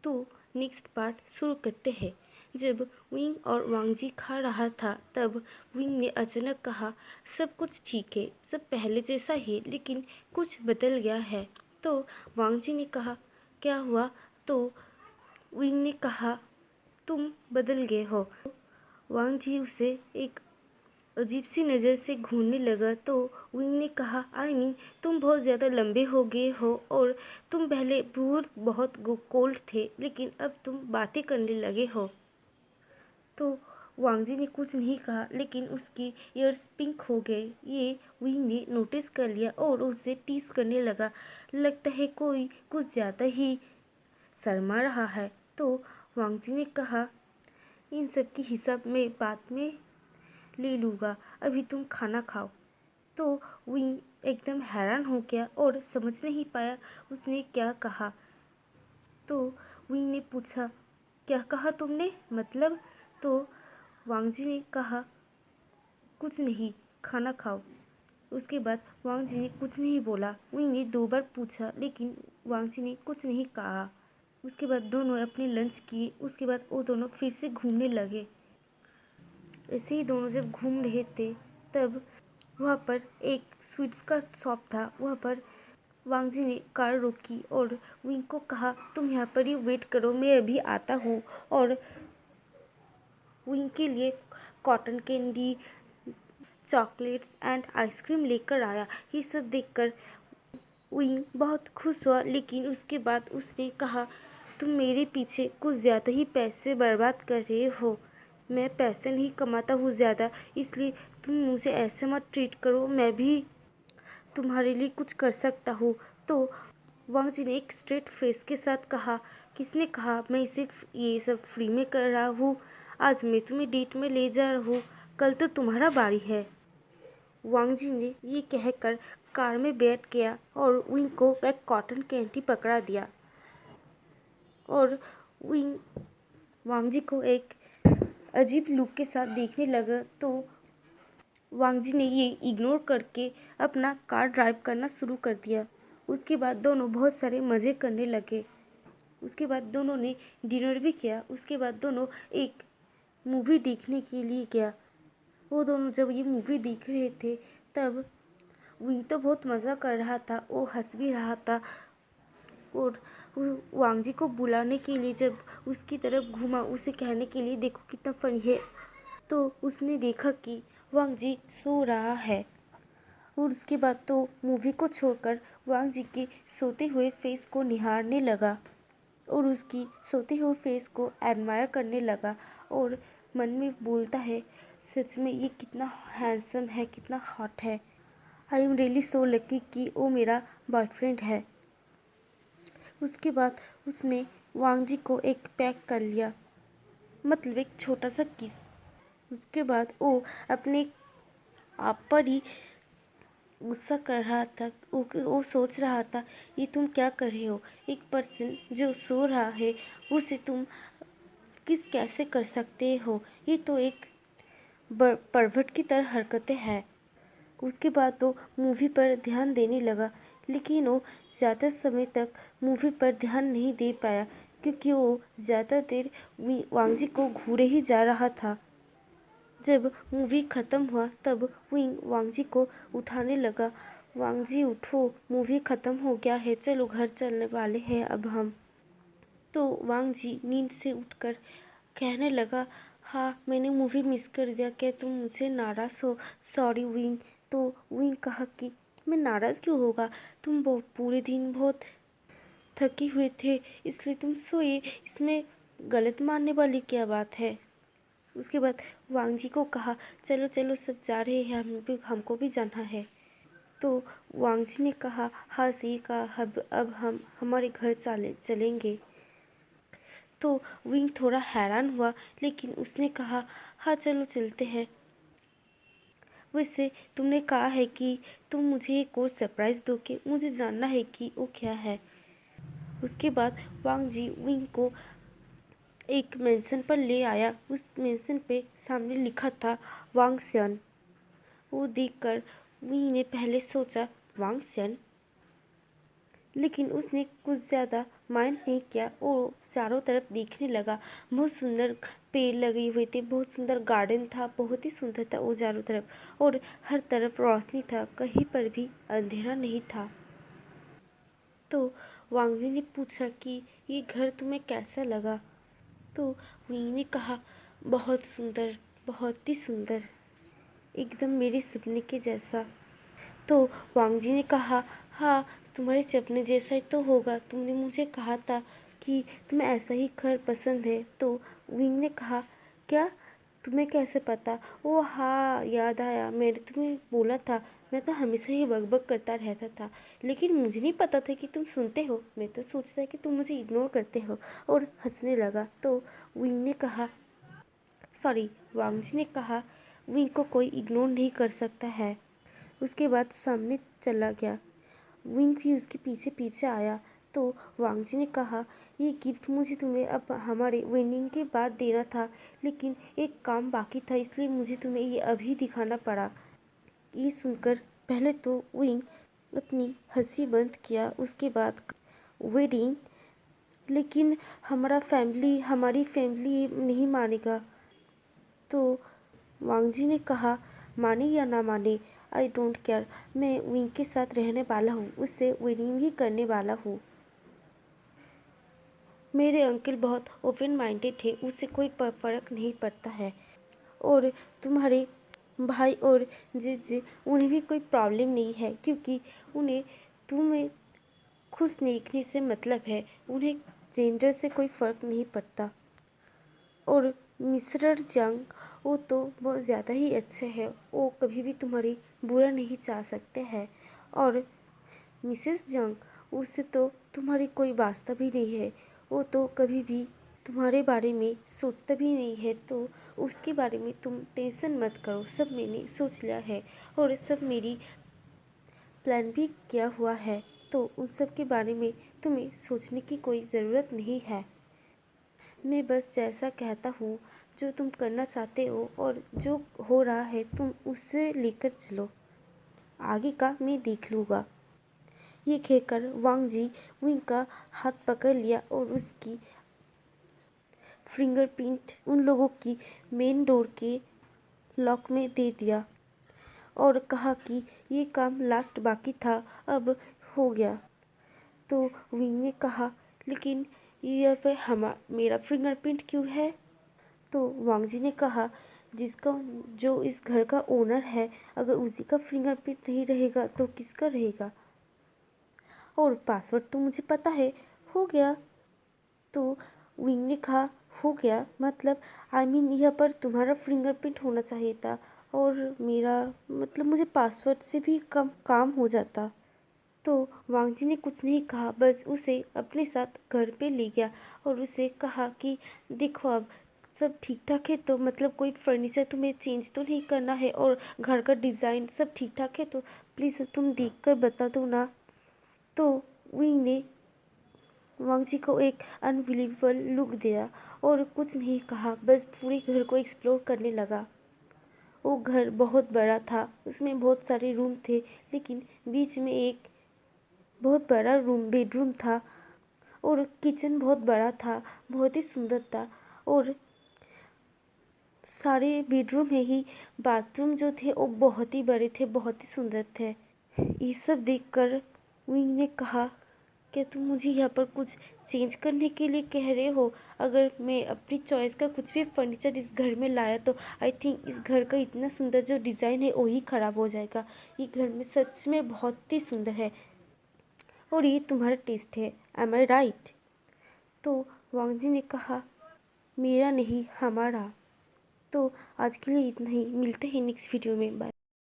तो next part शुरू करते हैं। जब विंग और वांगजी खा रहा था तब विंग ने अचानक कहा, सब कुछ ठीक है, सब पहले जैसा ही, लेकिन कुछ बदल गया है। तो वांगजी ने कहा, क्या हुआ? तो विंग ने कहा, तुम बदल गए हो। वांगजी उसे एक अजीब सी नज़र से घूरने लगा। तो विंग ने कहा, तुम बहुत ज़्यादा लंबे हो गए हो और तुम पहले बहुत कोल्ड थे, लेकिन अब तुम बातें करने लगे हो। तो वांगजी ने कुछ नहीं कहा, लेकिन उसकी ईयर्स पिंक हो गए। ये विंग ने नोटिस कर लिया और उसे टीस करने लगा। लगता है कोई कुछ ज़्यादा ही शर्मा रहा है। तो वांगजी ने कहा, इन सब की हिसाब मैं बाद में ले लूँगा, अभी तुम खाना खाओ। तो विंग एकदम हैरान हो गया और समझ नहीं पाया उसने क्या कहा। तो विंग ने पूछा, क्या कहा तुमने, मतलब? तो वांगजी ने कहा, कुछ नहीं, खाना खाओ। उसके बाद वांगजी ने कुछ नहीं बोला। विंग ने 2 बार पूछा, लेकिन वांगजी ने कुछ नहीं कहा। उसके बाद दोनों अपने लंच किए। उसके बाद वो दोनों फिर से घूमने लगे। ऐसे ही दोनों जब घूम रहे थे तब वहाँ पर एक स्वीट्स का शॉप था। वहाँ पर वांगजी ने कार रोकी और विंग को कहा, तुम यहाँ पर ही वेट करो, मैं अभी आता हूँ। और विंग के लिए cotton candy, chocolates and ice cream लेकर आया। ये सब देखकर विंग बहुत खुश हुआ, लेकिन उसके बाद उसने कहा, तुम मेरे पीछे कुछ ज़्यादा ही पैसे बर्बाद कर रहे हो। मैं पैसे नहीं कमाता हूँ ज़्यादा, इसलिए तुम मुझे ऐसे मत ट्रीट करो, मैं भी तुम्हारे लिए कुछ कर सकता हूँ। तो वांगजी ने एक स्ट्रेट फेस के साथ कहा, किसने कहा मैं सिर्फ ये सब फ्री में कर रहा हूँ? आज मैं तुम्हें डेट में ले जा रहा हूँ, कल तो तुम्हारा बारी है। वांगजी ने ये कहकर कार में बैठ गया और विंग को एक कॉटन कैंडी पकड़ा दिया। और विंग वांगजी को एक अजीब लुक के साथ देखने लगा। तो वांगजी ने ये इग्नोर करके अपना कार ड्राइव करना शुरू कर दिया। उसके बाद दोनों बहुत सारे मज़े करने लगे। उसके बाद दोनों ने डिनर भी किया। उसके बाद दोनों एक मूवी देखने के लिए गया। वो दोनों जब ये मूवी देख रहे थे तब विंग तो बहुत मज़ा कर रहा था, वो हंस भी रहा था। और वांगजी को बुलाने के लिए जब उसकी तरफ घूमा, उसे कहने के लिए, देखो कितना फनी है, तो उसने देखा कि वांगजी सो रहा है। और उसके बाद तो मूवी को छोड़कर वांगजी के सोते हुए फेस को निहारने लगा और उसकी सोते हुए फेस को एडमायर करने लगा। और मन में बोलता है, सच में ये कितना हैंडसम है, कितना हॉट है। I am really so lucky कि वो मेरा बॉयफ्रेंड है। उसके बाद उसने वांगजी को एक पैक कर लिया, मतलब एक छोटा सा किस। उसके बाद वो अपने आप पर ही गुस्सा कर रहा था। वो सोच रहा था, ये तुम क्या कर रहे हो? एक पर्सन जो सो रहा है उसे तुम किस कैसे कर सकते हो? ये तो एक परवर्ट की तरह हरकतें हैं। उसके बाद तो मूवी पर ध्यान देने लगा, लेकिन वो ज़्यादा समय तक मूवी पर ध्यान नहीं दे पाया, क्योंकि वो ज़्यादा देर वांगजी को घूरे ही जा रहा था। जब मूवी ख़त्म हुआ तब विंग वांगजी को उठाने लगा। वांगजी उठो, मूवी ख़त्म हो गया है, चलो घर चलने वाले हैं अब हम। तो वांगजी नींद से उठकर कहने लगा, हाँ मैंने मूवी मिस कर दिया, क्या तुम मुझसे नाराज़ हो? Sorry wing. तो विंग कहा कि मैं नाराज़ क्यों होगा, तुम पूरे दिन बहुत थके हुए थे इसलिए तुम सोए, इसमें गलत मानने वाली क्या बात है? उसके बाद वांगजी को कहा, चलो चलो सब जा रहे हैं, हमको भी जाना है। तो वांगजी ने कहा, हाँ सही कहा, अब हम हमारे घर चलेंगे। तो विंग थोड़ा हैरान हुआ, लेकिन उसने कहा, हाँ चलो चलते हैं। वैसे तुमने कहा है कि तुम मुझे एक और सरप्राइज़ दोगे, मुझे जानना है कि वो क्या है। उसके बाद वांगजी विंग को एक मेंशन पर ले आया। उस मेंशन पे सामने लिखा था वांगशन। वो देखकर विंग ने पहले सोचा वांगशन, लेकिन उसने कुछ ज़्यादा माइंड नहीं किया। वो चारों तरफ देखने लगा। बहुत सुंदर पेड़ लगे हुए थे, बहुत सुंदर गार्डन था, बहुत ही सुंदर था वो चारों तरफ, और हर तरफ रोशनी था, कहीं पर भी अंधेरा नहीं था। तो वांगजी ने पूछा कि ये घर तुम्हें कैसा लगा? तो विंग ने कहा, बहुत सुंदर, बहुत ही सुंदर, एकदम मेरे सपने के जैसा। तो वांगजी ने कहा, हाँ, तुम्हारे सपने जैसा ही तो होगा, तुमने मुझे कहा था कि तुम्हें ऐसा ही घर पसंद है। तो विंग ने कहा, क्या, तुम्हें कैसे पता? ओ हाँ, याद आया, मैंने तुम्हें बोला था, मैं तो हमेशा ही बकबक करता रहता था, लेकिन मुझे नहीं पता था कि तुम सुनते हो। मैं तो सोचता कि तुम मुझे इग्नोर करते हो, और हंसने लगा। तो विंग ने कहा, सॉरी, वांगजी ने कहा, विंग को कोई इग्नोर नहीं कर सकता है। उसके बाद सामने चला गया। विंग भी उसके पीछे पीछे आया। तो वांगजी ने कहा, ये गिफ्ट मुझे तुम्हें अब हमारे वेडिंग के बाद देना था, लेकिन एक काम बाकी था, इसलिए मुझे तुम्हें ये अभी दिखाना पड़ा। ये सुनकर पहले तो विंग अपनी हंसी बंद किया, उसके बाद, वेडिंग, लेकिन हमारी फैमिली नहीं मानेगा। तो वांगजी ने कहा, माने या ना माने, आई डोंट केयर, मैं विंग के साथ रहने वाला हूँ, उससे वेडिंग भी करने वाला हूँ। मेरे अंकल बहुत ओपन माइंडेड है, उससे कोई फ़र्क नहीं पड़ता है। और तुम्हारे भाई और जीजी, उन्हें भी कोई प्रॉब्लम नहीं है, क्योंकि उन्हें तुम्हें खुश देखने से मतलब है, उन्हें जेंडर से कोई फ़र्क नहीं पड़ता। और मिस्टर जंग, वो तो बहुत ज़्यादा ही अच्छे हैं, वो कभी भी तुम्हारी बुरा नहीं चाह सकते हैं। और मिसेस जंग, उससे तो तुम्हारी कोई वास्ता भी नहीं है, वो तो कभी भी तुम्हारे बारे में सोचता भी नहीं है। तो उसके बारे में तुम टेंशन मत करो, सब मैंने सोच लिया है, और सब मेरी प्लान भी किया हुआ है। तो उन सब के बारे में तुम्हें सोचने की कोई ज़रूरत नहीं है। मैं बस जैसा कहता हूँ, जो तुम करना चाहते हो और जो हो रहा है, तुम उससे लेकर चलो, आगे का मैं देख लूँगा। ये कहकर वांगजी विंग का हाथ पकड़ लिया और उसकी फिंगरप्रिंट उन लोगों की मेन डोर के लॉक में दे दिया, और कहा कि ये काम लास्ट बाकी था, अब हो गया। तो विंग ने कहा, लेकिन यहाँ पर मेरा फिंगरप्रिंट क्यों है? तो वांगजी ने कहा, जो इस घर का ओनर है, अगर उसी का फिंगरप्रिंट नहीं रहेगा तो किसका रहेगा? और पासवर्ड तो मुझे पता है। हो गया। तो विंग ने कहा, हो गया मतलब, आई मीन यहाँ पर तुम्हारा फिंगरप्रिंट होना चाहिए था, और मेरा मतलब मुझे पासवर्ड से भी कम काम हो जाता। तो वांगजी ने कुछ नहीं कहा, बस उसे अपने साथ घर पे ले गया, और उसे कहा कि देखो, अब सब ठीक ठाक है, तो मतलब कोई फर्नीचर तुम्हें चेंज तो नहीं करना है, और घर का डिज़ाइन सब ठीक ठाक है, तो प्लीज़ तुम देख कर बता दो ना। तो विंग ने वांगजी को एक अनबिलीवेबल लुक दिया और कुछ नहीं कहा, बस पूरे घर को एक्सप्लोर करने लगा। वो घर बहुत बड़ा था, उसमें बहुत सारे रूम थे, लेकिन बीच में एक बहुत बड़ा बेडरूम था, और किचन बहुत बड़ा था, बहुत ही सुंदर था। और सारे बेडरूम में ही बाथरूम जो थे वो बहुत ही बड़े थे, बहुत ही सुंदर थे। ये सब देखकर विंग ने कहा, क्या तुम मुझे यहाँ पर कुछ चेंज करने के लिए कह रहे हो? अगर मैं अपनी चॉइस का कुछ भी फर्नीचर इस घर में लाया, तो आई थिंक इस घर का इतना सुंदर जो डिज़ाइन है वही ख़राब हो जाएगा। ये घर में सच में बहुत ही सुंदर है, और ये तुम्हारा टेस्ट है, एम आई राइट? तो वांगजी ने कहा, मेरा नहीं, हमारा। तो आज के लिए इतना ही, मिलते हैं नेक्स्ट वीडियो में, बाय।